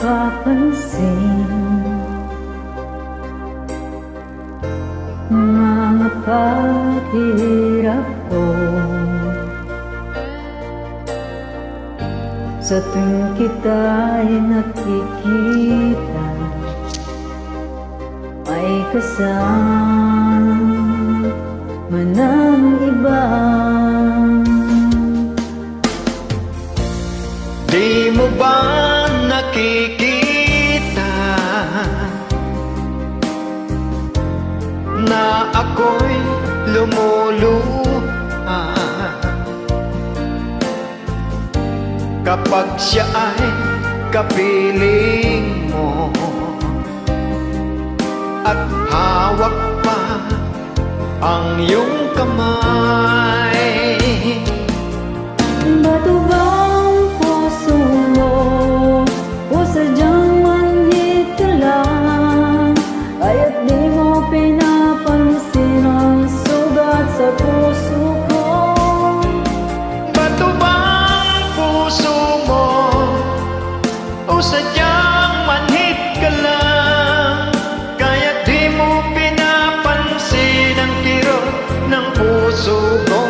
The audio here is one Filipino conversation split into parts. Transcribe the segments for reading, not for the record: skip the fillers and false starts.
napapansin mga paghihirap ko sa tuwing kita'y nakikita. May kasama ng iba. Di mo ba nakikita na ako'y lumuluha kapag siya ay kapiling mo at hawak pa ang iyong kamay? Bato bang puso mo o sadyang manhid ka lang, kaya't di mo pinapansin ang sugat sa puso ko? Bato bang puso mo o sadyang manhid ka lang, kaya't di mo pinapansin ang kirot ng puso ko?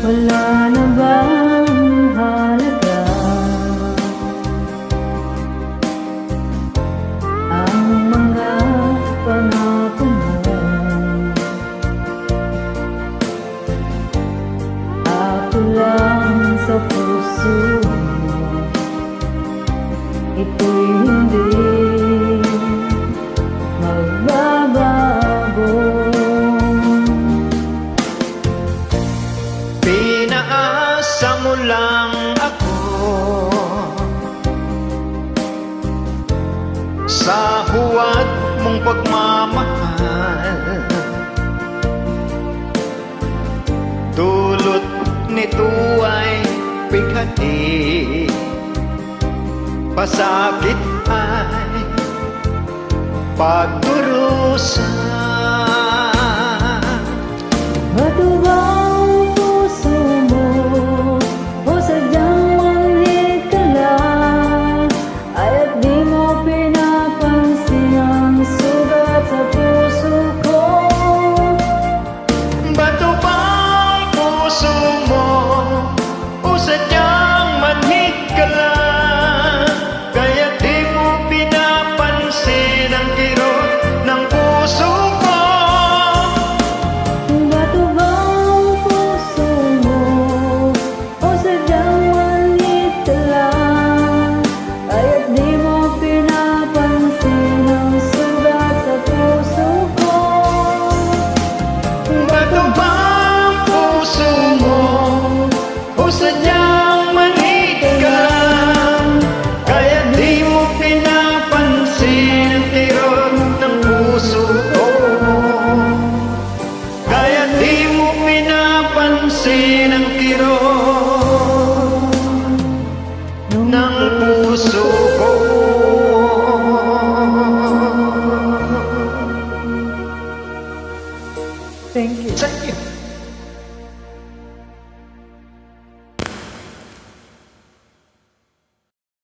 Wala na bang halaga ang mga pangako mo? Ako lang sa puso mo, ito'y hindi magbabago. Pinaasa mo lang ako sa huwad mong pagmamahal. Dulot nito ay bighati, pasakit ay pagdurusa.